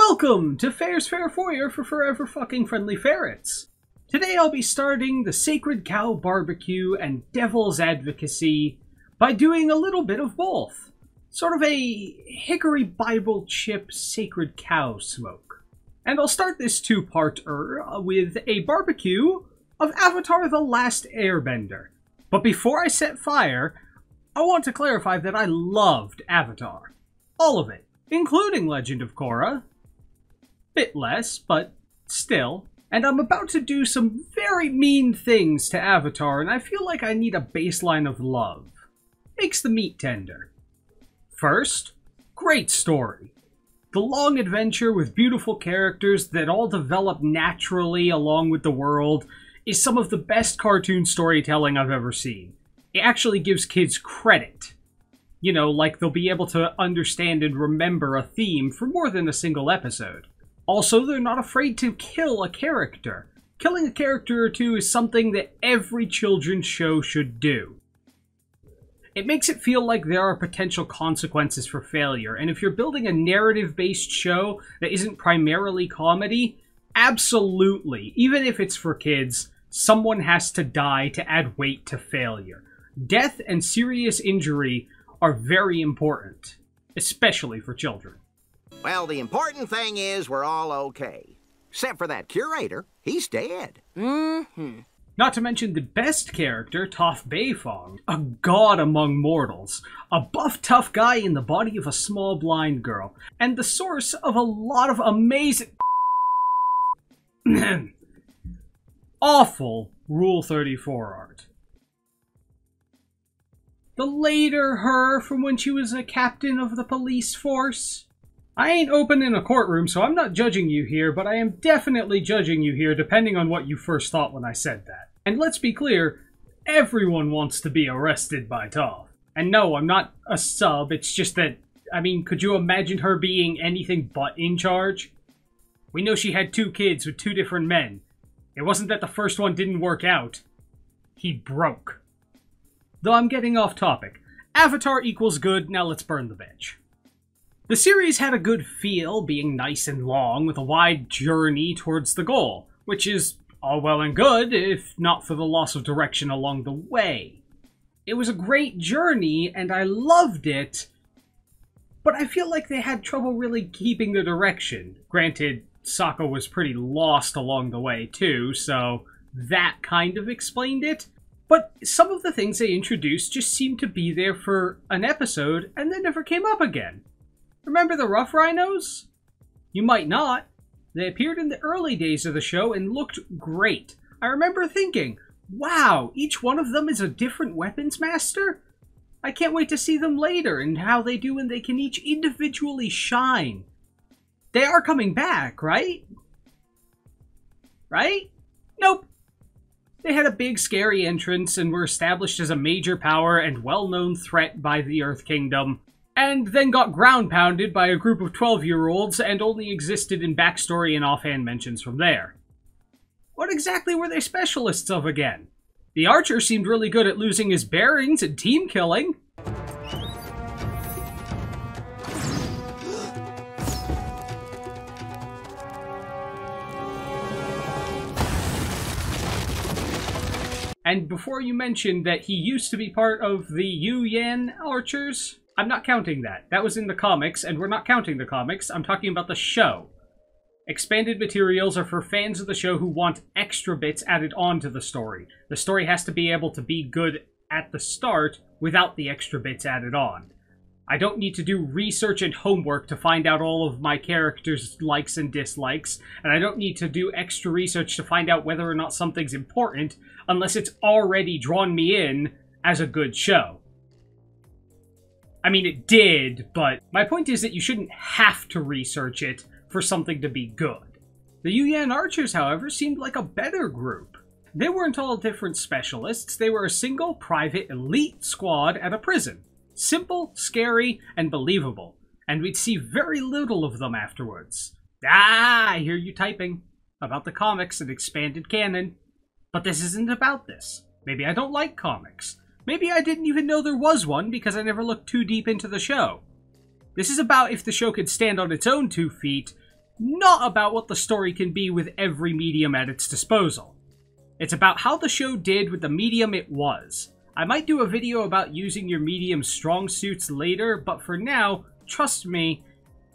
Welcome to Fair's Fair Foyer for Forever Fucking Friendly Ferrets. Today I'll be starting the Sacred Cow BBQ and Devil's Advocacy by doing a little bit of both. Sort of a Hickory Bible Chip Sacred Cow smoke. And I'll start this two-parter with a barbecue of Avatar: The Last Airbender. But before I set fire, I want to clarify that I loved Avatar. All of it, including Legend of Korra. Bit less, but still. And I'm about to do some very mean things to Avatar, and I feel like I need a baseline of love. Makes the meat tender. First, great story. The long adventure with beautiful characters that all develop naturally along with the world is some of the best cartoon storytelling I've ever seen. It actually gives kids credit. You know, like they'll be able to understand and remember a theme for more than a single episode. Also, they're not afraid to kill a character. Killing a character or two is something that every children's show should do. It makes it feel like there are potential consequences for failure, and if you're building a narrative-based show that isn't primarily comedy, absolutely, even if it's for kids, someone has to die to add weight to failure. Death and serious injury are very important, especially for children. Well, the important thing is we're all okay. Except for that curator. He's dead. Not to mention the best character, Toph Beifong, a god among mortals, a buff tough guy in the body of a small blind girl, and the source of a lot of amazing awful Rule 34 art. The later her from when she was a captain of the police force. I ain't open in a courtroom, so I'm not judging you here, but I am definitely judging you here depending on what you first thought when I said that. And let's be clear, everyone wants to be arrested by Toph. And no, I'm not a sub, it's just that, I mean, could you imagine her being anything but in charge? We know she had 2 kids with 2 different men. It wasn't that the first one didn't work out. He broke. Though I'm getting off topic. Avatar equals good, now let's burn the bitch. The series had a good feel, being nice and long, with a wide journey towards the goal, which is all well and good, if not for the loss of direction along the way. It was a great journey, and I loved it, but I feel like they had trouble really keeping the direction. Granted, Sokka was pretty lost along the way too, so that kind of explained it. But some of the things they introduced just seemed to be there for an episode, and then never came up again. Remember the Rough Rhinos? You might not. They appeared in the early days of the show and looked great. I remember thinking, wow, each one of them is a different weapons master? I can't wait to see them later and how they do when they can each individually shine. They are coming back, right? Right? Nope. They had a big scary entrance and were established as a major power and well-known threat by the Earth Kingdom, and then got ground-pounded by a group of 12-year-olds and only existed in backstory and offhand mentions from there. What exactly were they specialists of again? The archer seemed really good at losing his bearings and team killing. And before you mentioned that he used to be part of the Yu Yan archers, I'm not counting that. That was in the comics, and we're not counting the comics. I'm talking about the show. Expanded materials are for fans of the show who want extra bits added on to the story. The story has to be able to be good at the start without the extra bits added on. I don't need to do research and homework to find out all of my characters' likes and dislikes, and I don't need to do extra research to find out whether or not something's important unless it's already drawn me in as a good show. I mean, it did, but my point is that you shouldn't have to research it for something to be good. The Yu Yan Archers, however, seemed like a better group. They weren't all different specialists, they were a single, private, elite squad at a prison. Simple, scary, and believable. And we'd see very little of them afterwards. Ah, I hear you typing. About the comics and expanded canon. But this isn't about this. Maybe I don't like comics. Maybe I didn't even know there was one because I never looked too deep into the show. This is about if the show could stand on its own 2 feet not about what the story can be with every medium at its disposal. It's about how the show did with the medium it was. I might do a video about using your medium's strong suits later, but for now, trust me,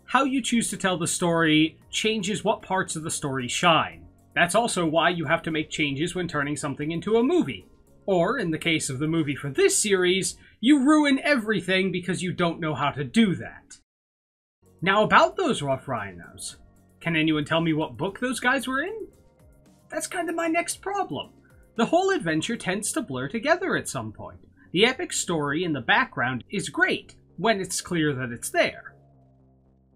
how you choose to tell the story changes what parts of the story shine. That's also why you have to make changes when turning something into a movie. Or, in the case of the movie for this series, you ruin everything because you don't know how to do that. Now about those rough rhinos. Can anyone tell me what book those guys were in? That's kind of my next problem. The whole adventure tends to blur together at some point. The epic story in the background is great when it's clear that it's there.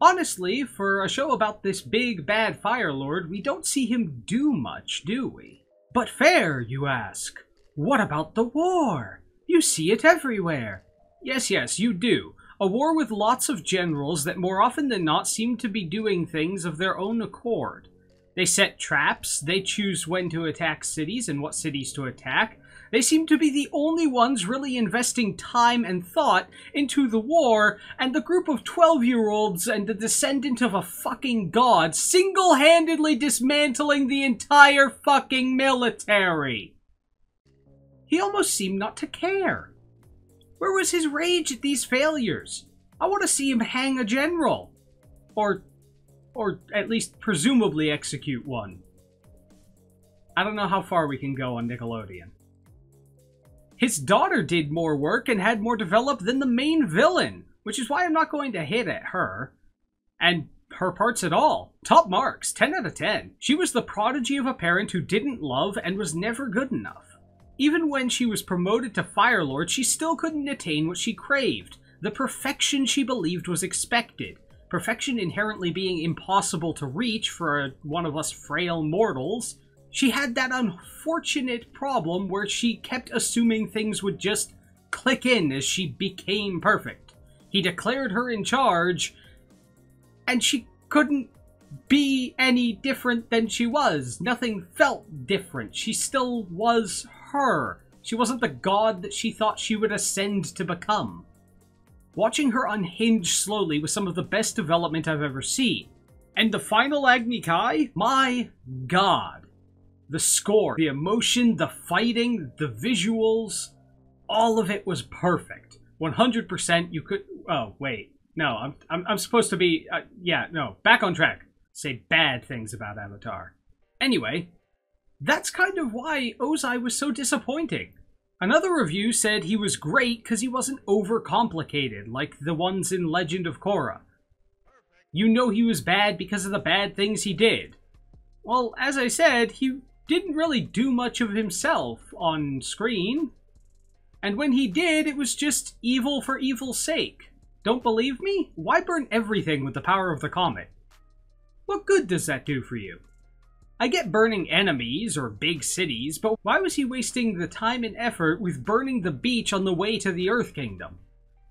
Honestly, for a show about this big bad Fire Lord, we don't see him do much, do we? But fair, you ask. What about the war? You see it everywhere. Yes, you do. A war with lots of generals that more often than not seem to be doing things of their own accord. They set traps, they choose when to attack cities and what cities to attack. They seem to be the only ones really investing time and thought into the war, and the group of 12-year-olds and the descendant of a fucking god single-handedly dismantling the entire fucking military. He almost seemed not to care. Where was his rage at these failures? I want to see him hang a general. Or at least presumably execute one. I don't know how far we can go on Nickelodeon. His daughter did more work and had more developed than the main villain, which is why I'm not going to hit at her. And her parts at all. Top marks, 10 out of 10. She was the prodigy of a parent who didn't love and was never good enough. Even when she was promoted to Fire Lord, she still couldn't attain what she craved, the perfection she believed was expected. Perfection inherently being impossible to reach for one of us frail mortals, she had that unfortunate problem where she kept assuming things would just click in as she became perfect. He declared her in charge, and she couldn't be any different than she was. Nothing felt different. She still was her. She wasn't the god that she thought she would ascend to become. Watching her unhinge slowly was some of the best development I've ever seen. And the final Agni Kai? My god. The score, the emotion, the fighting, the visuals, all of it was perfect. 100% you could... Oh, wait. No, I'm supposed to be... yeah, no, back on track. Say bad things about Avatar. Anyway, that's kind of why Ozai was so disappointing. Another review said he was great because he wasn't overcomplicated, like the ones in Legend of Korra. You know he was bad because of the bad things he did. Well, as I said, he didn't really do much of himself on screen. And when he did, it was just evil for evil's sake. Don't believe me? Why burn everything with the power of the comet? What good does that do for you? I get burning enemies or big cities, but why was he wasting the time and effort with burning the beach on the way to the Earth Kingdom?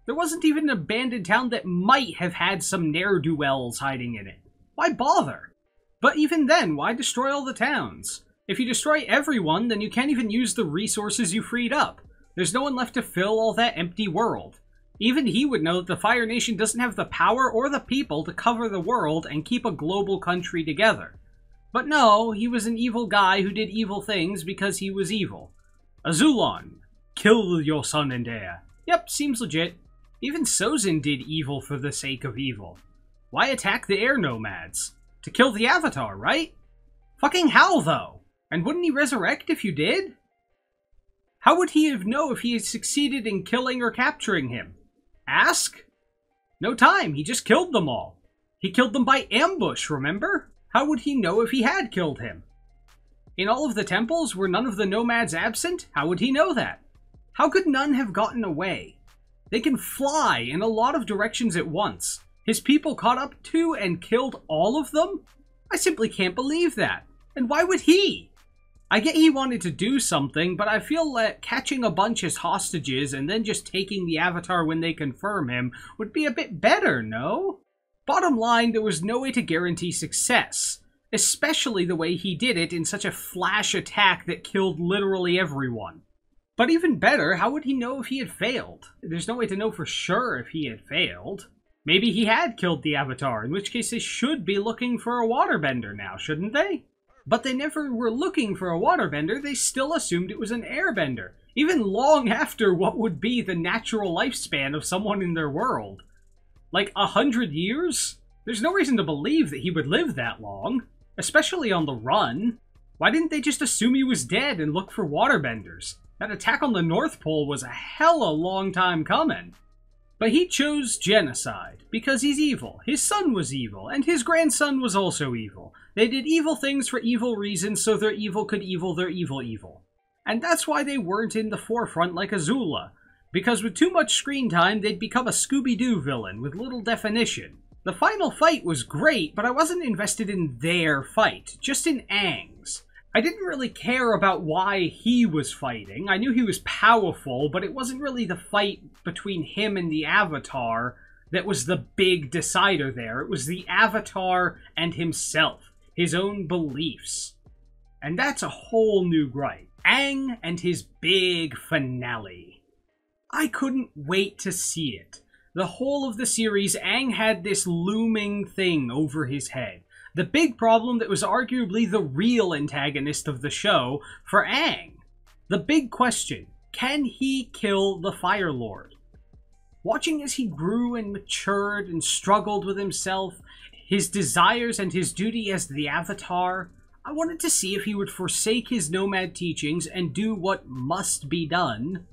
There wasn't even an abandoned town that might have had some ne'er-do-wells hiding in it. Why bother? But even then, why destroy all the towns? If you destroy everyone, then you can't even use the resources you freed up. There's no one left to fill all that empty world. Even he would know that the Fire Nation doesn't have the power or the people to cover the world and keep a global country together. But no, he was an evil guy who did evil things because he was evil. Azulon, kill your son and heir. Yep, seems legit. Even Sozin did evil for the sake of evil. Why attack the air nomads? To kill the Avatar, right? Fucking how, though? And wouldn't he resurrect if you did? How would he have known if he had succeeded in killing or capturing him? Ask? No time, he just killed them all. He killed them by ambush, remember? How would he know if he had killed him? In all of the temples, were none of the nomads absent? How would he know that? How could none have gotten away? They can fly in a lot of directions at once. His people caught up to and killed all of them? I simply can't believe that. And why would he? I get he wanted to do something, but I feel that catching a bunch as hostages and then just taking the Avatar when they confirm him would be a bit better, no? Bottom line, there was no way to guarantee success, especially the way he did it in such a flash attack that killed literally everyone. But even better, how would he know if he had failed? There's no way to know for sure if he had failed. Maybe he had killed the Avatar, in which case they should be looking for a waterbender now, shouldn't they? But they never were looking for a waterbender, they still assumed it was an airbender, even long after what would be the natural lifespan of someone in their world. Like 100 years? There's no reason to believe that he would live that long, especially on the run. Why didn't they just assume he was dead and look for waterbenders? That attack on the North Pole was a hella long time coming. But he chose genocide, because he's evil. His son was evil, and his grandson was also evil. They did evil things for evil reasons, so their evil could evil their evil. And that's why they weren't in the forefront like Azula, because with too much screen time, they'd become a Scooby-Doo villain with little definition. The final fight was great, but I wasn't invested in their fight, just in Aang's. I didn't really care about why he was fighting. I knew he was powerful, but it wasn't really the fight between him and the Avatar that was the big decider there. It was the Avatar and himself, his own beliefs. And that's a whole new gripe. Aang and his big finale. I couldn't wait to see it. The whole of the series, Aang had this looming thing over his head. The big problem that was arguably the real antagonist of the show for Aang. The big question, can he kill the Fire Lord? Watching as he grew and matured and struggled with himself, his desires and his duty as the Avatar, I wanted to see if he would forsake his nomad teachings and do what must be done,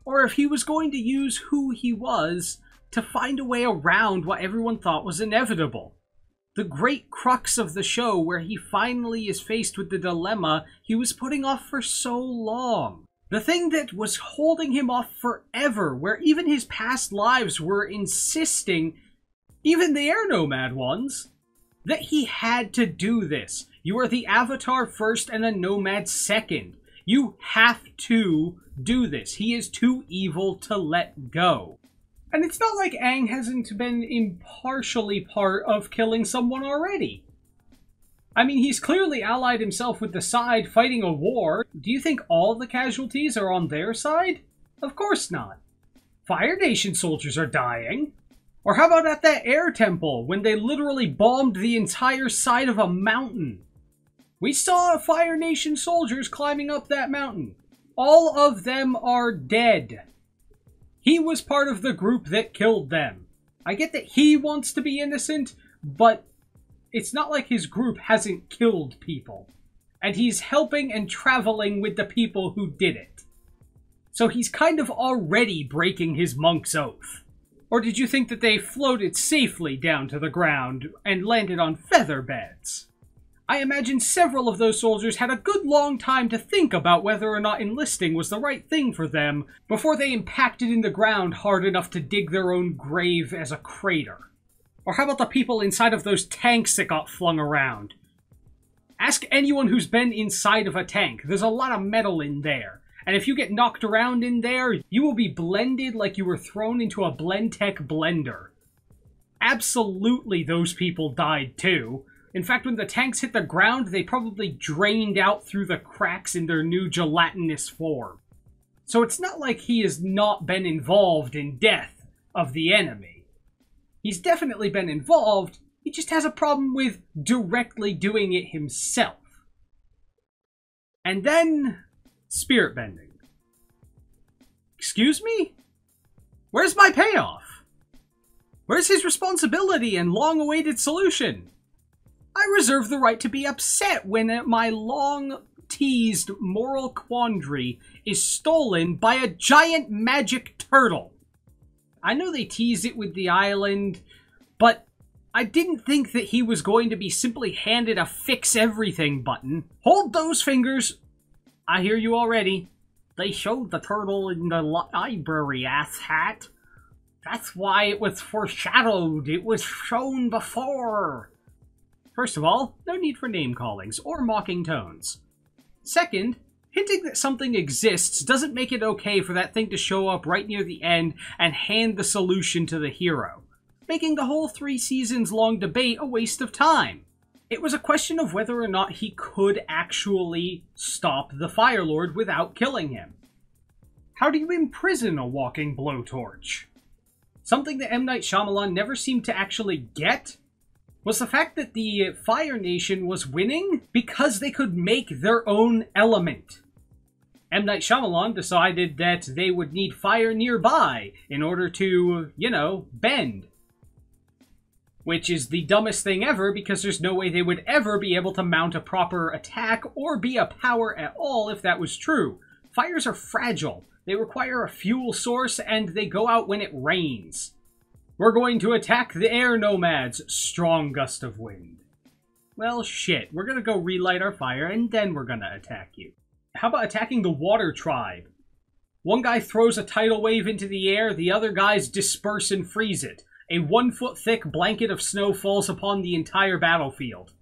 or if he was going to use who he was to find a way around what everyone thought was inevitable. The great crux of the show where he finally is faced with the dilemma he was putting off for so long. The thing that was holding him off forever, where even his past lives were insisting, even the air nomad ones, that he had to do this. You are the Avatar first and a nomad second. You have to do this. He is too evil to let go. And it's not like Aang hasn't been impartially part of killing someone already. I mean, he's clearly allied himself with the side fighting a war. Do you think all the casualties are on their side? Of course not. Fire Nation soldiers are dying. Or how about at that air temple, when they literally bombed the entire side of a mountain? We saw Fire Nation soldiers climbing up that mountain. All of them are dead. He was part of the group that killed them. I get that he wants to be innocent, but it's not like his group hasn't killed people. And he's helping and traveling with the people who did it. So he's kind of already breaking his monk's oath. Or did you think that they floated safely down to the ground and landed on feather beds? I imagine several of those soldiers had a good long time to think about whether or not enlisting was the right thing for them before they impacted in the ground hard enough to dig their own grave as a crater. Or how about the people inside of those tanks that got flung around? Ask anyone who's been inside of a tank. There's a lot of metal in there. And if you get knocked around in there, you will be blended like you were thrown into a Blendtec blender. Absolutely those people died too. In fact, when the tanks hit the ground, they probably drained out through the cracks in their new gelatinous form. So it's not like he has not been involved in death of the enemy. He's definitely been involved, he just has a problem with directly doing it himself. And then, spirit bending. Excuse me? Where's my payoff? Where's his responsibility and long-awaited solution? I reserve the right to be upset when my long-teased moral quandary is stolen by a giant magic turtle. I know they teased it with the island, but I didn't think that he was going to be simply handed a fix-everything button. Hold those fingers. I hear you already. They showed the turtle in the library, asshat. That's why it was foreshadowed. It was shown before. First of all, no need for name-callings or mocking tones. Second, hinting that something exists doesn't make it okay for that thing to show up right near the end and hand the solution to the hero, making the whole 3 seasons long debate a waste of time. It was a question of whether or not he could actually stop the Fire Lord without killing him. How do you imprison a walking blowtorch? Something that M. Night Shyamalan never seemed to actually get was the fact that the Fire Nation was winning because they could make their own element. M. Night Shyamalan decided that they would need fire nearby in order to, you know, bend. Which is the dumbest thing ever, because there's no way they would ever be able to mount a proper attack or be a power at all if that was true. Fires are fragile. They require a fuel source, and they go out when it rains. We're going to attack the air nomads. Strong gust of wind. Well, shit. We're gonna go relight our fire, and then we're gonna attack you. How about attacking the water tribe? One guy throws a tidal wave into the air, the other guys disperse and freeze it. A 1-foot thick blanket of snow falls upon the entire battlefield.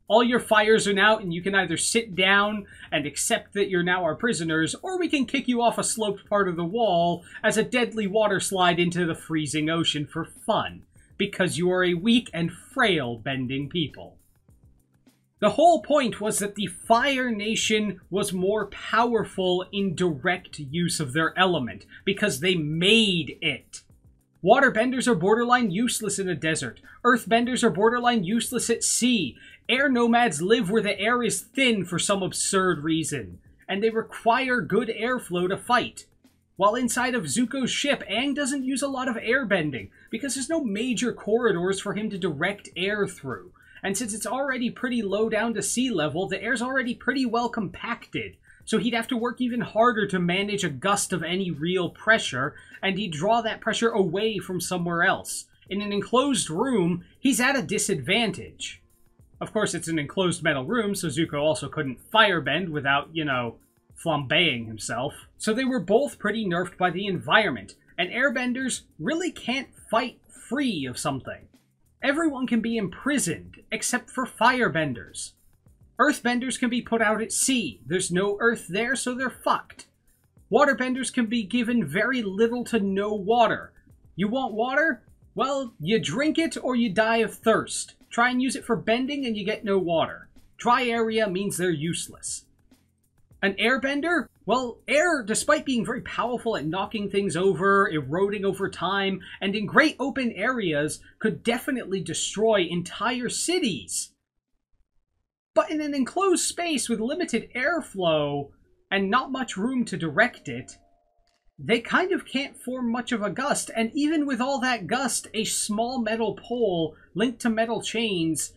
All your fires are out, and you can either sit down and accept that you're now our prisoners, or we can kick you off a sloped part of the wall as a deadly water slide into the freezing ocean for fun, because you are a weak and frail bending people. The whole point was that the Fire Nation was more powerful in direct use of their element, because they made it. Waterbenders are borderline useless in a desert. Earthbenders are borderline useless at sea. Air nomads live where the air is thin for some absurd reason, and they require good airflow to fight. While inside of Zuko's ship, Aang doesn't use a lot of airbending, because there's no major corridors for him to direct air through. And since it's already pretty low down to sea level, the air's already pretty well compacted. So he'd have to work even harder to manage a gust of any real pressure, and he'd draw that pressure away from somewhere else. In an enclosed room, he's at a disadvantage. Of course, it's an enclosed metal room, so Zuko also couldn't firebend without, you know, flambeing himself. So they were both pretty nerfed by the environment, and airbenders really can't fight free of something. Everyone can be imprisoned, except for firebenders. Earthbenders can be put out at sea. There's no earth there, so they're fucked. Waterbenders can be given very little to no water. You want water? Well, you drink it or you die of thirst. Try and use it for bending and you get no water. Dry area means they're useless. An airbender? Well, air, despite being very powerful at knocking things over, eroding over time, and in great open areas, could definitely destroy entire cities. But in an enclosed space with limited airflow and not much room to direct it, they kind of can't form much of a gust, and even with all that gust, a small metal pole linked to metal chains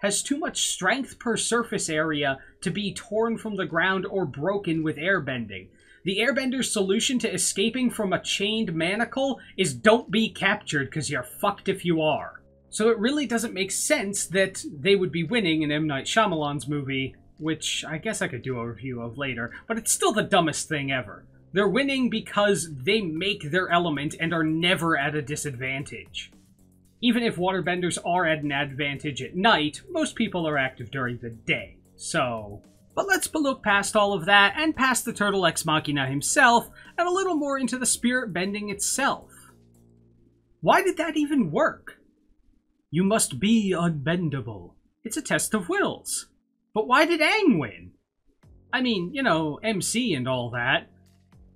has too much strength per surface area to be torn from the ground or broken with airbending. The airbender's solution to escaping from a chained manacle is don't be captured, because you're fucked if you are. So it really doesn't make sense that they would be winning in M. Night Shyamalan's movie, which I guess I could do a review of later, but it's still the dumbest thing ever. They're winning because they make their element and are never at a disadvantage. Even if waterbenders are at an advantage at night, most people are active during the day, so... But let's look past all of that, and past the Turtle Ex Machina himself, and a little more into the spirit bending itself. Why did that even work? You must be unbendable. It's a test of wills. But why did Aang win? I mean, you know, MC and all that.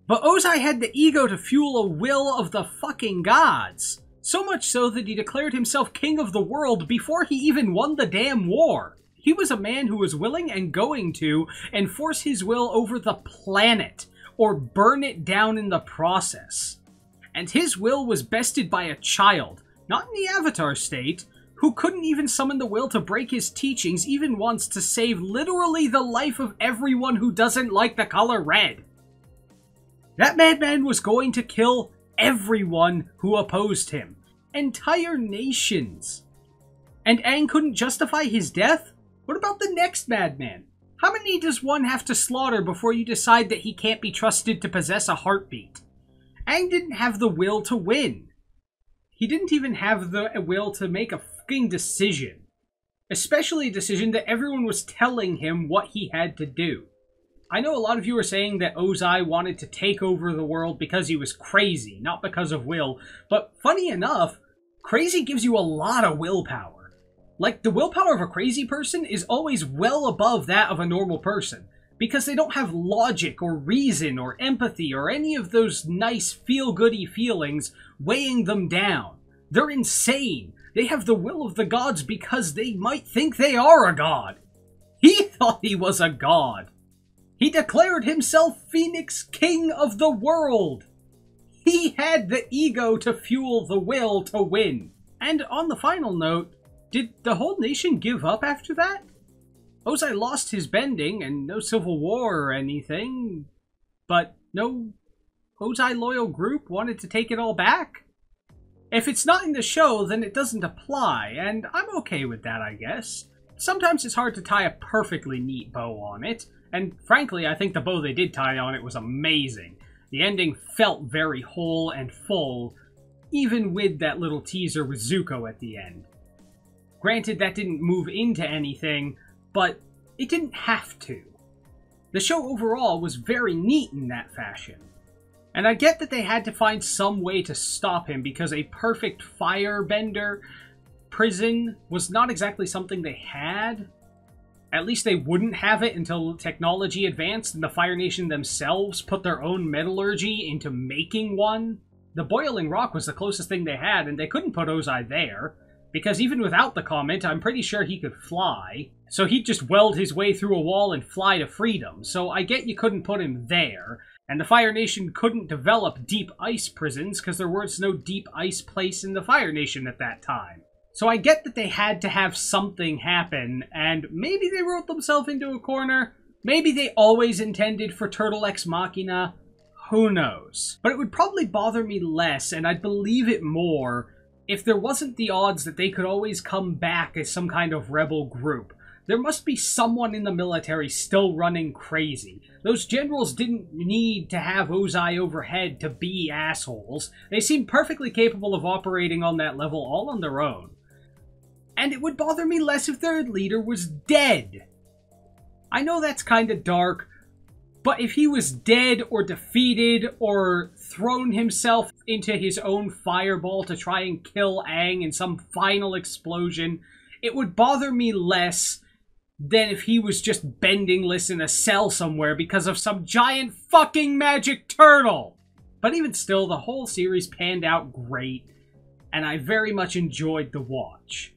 But Ozai had the ego to fuel a will of the fucking gods. So much so that he declared himself king of the world before he even won the damn war. He was a man who was willing and going to enforce his will over the planet, or burn it down in the process. And his will was bested by a child, not in the Avatar state, who couldn't even summon the will to break his teachings even once to save literally the life of everyone who doesn't like the color red. That madman was going to kill everyone who opposed him. Entire nations. And Aang couldn't justify his death? What about the next madman? How many does one have to slaughter before you decide that he can't be trusted to possess a heartbeat? Aang didn't have the will to win. He didn't even have the will to make a fucking decision. Especially a decision that everyone was telling him what he had to do. I know a lot of you are saying that Ozai wanted to take over the world because he was crazy, not because of will. But funny enough, crazy gives you a lot of willpower. Like, the willpower of a crazy person is always well above that of a normal person. because they don't have logic or reason or empathy or any of those nice feel-goody feelings weighing them down. They're insane. They have the will of the gods because they might think they are a god. He thought he was a god. He declared himself Phoenix King of the world. He had the ego to fuel the will to win. And on the final note, did the whole nation give up after that? Ozai lost his bending and no civil war or anything, but no Ozai loyal group wanted to take it all back? If it's not in the show, then it doesn't apply, and I'm okay with that, I guess. Sometimes it's hard to tie a perfectly neat bow on it, and frankly, I think the bow they did tie on it was amazing. The ending felt very whole and full, even with that little teaser with Zuko at the end. Granted, that didn't move into anything, but it didn't have to. The show overall was very neat in that fashion. And I get that they had to find some way to stop him because a perfect firebender prison was not exactly something they had. At least they wouldn't have it until technology advanced and the Fire Nation themselves put their own metallurgy into making one. The boiling rock was the closest thing they had, and they couldn't put Ozai there, because even without the comment, I'm pretty sure he could fly. So he'd just weld his way through a wall and fly to freedom. So I get you couldn't put him there. And the Fire Nation couldn't develop deep ice prisons because there was no deep ice place in the Fire Nation at that time. So I get that they had to have something happen, and maybe they wrote themselves into a corner. Maybe they always intended for Turtle Ex Machina. Who knows? But it would probably bother me less, and I'd believe it more, if there wasn't the odds that they could always come back as some kind of rebel group. There must be someone in the military still running crazy. Those generals didn't need to have Ozai overhead to be assholes. They seem perfectly capable of operating on that level all on their own. And it would bother me less if their leader was dead. I know that's kind of dark, but if he was dead or defeated or thrown himself into his own fireball to try and kill Aang in some final explosion, it would bother me less than if he was just bendingless in a cell somewhere because of some giant fucking magic turtle. But even still, the whole series panned out great, and I very much enjoyed the watch.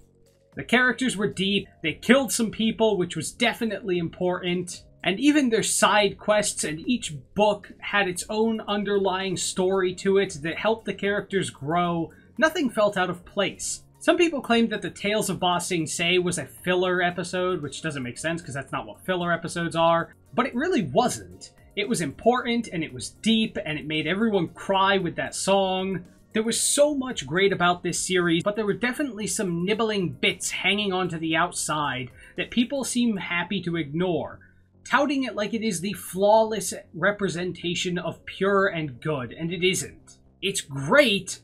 The characters were deep, they killed some people, which was definitely important, and even their side quests and each book had its own underlying story to it that helped the characters grow. Nothing felt out of place. Some people claimed that the Tales of Ba Sing Se was a filler episode, which doesn't make sense because that's not what filler episodes are, but it really wasn't. It was important, and it was deep, and it made everyone cry with that song. There was so much great about this series, but there were definitely some nibbling bits hanging onto the outside that people seem happy to ignore, touting it like it is the flawless representation of pure and good, and it isn't. It's great,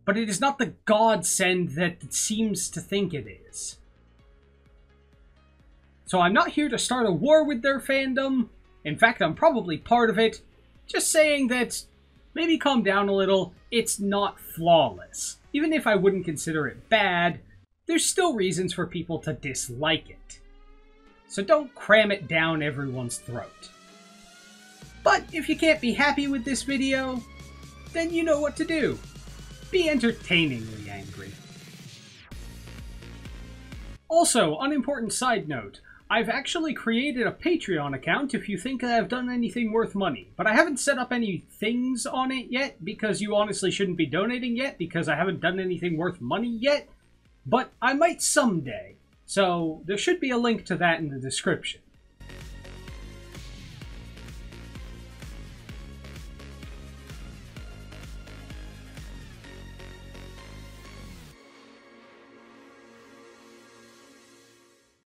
but it is not the godsend that it seems to think it is. So I'm not here to start a war with their fandom. In fact, I'm probably part of it. Just saying that maybe calm down a little. It's not flawless. Even if I wouldn't consider it bad, there's still reasons for people to dislike it. So don't cram it down everyone's throat. But if you can't be happy with this video, then you know what to do. Be entertainingly angry. Also, unimportant side note, I've actually created a Patreon account if you think that I've done anything worth money, but I haven't set up any things on it yet because you honestly shouldn't be donating yet because I haven't done anything worth money yet, but I might someday, so there should be a link to that in the description.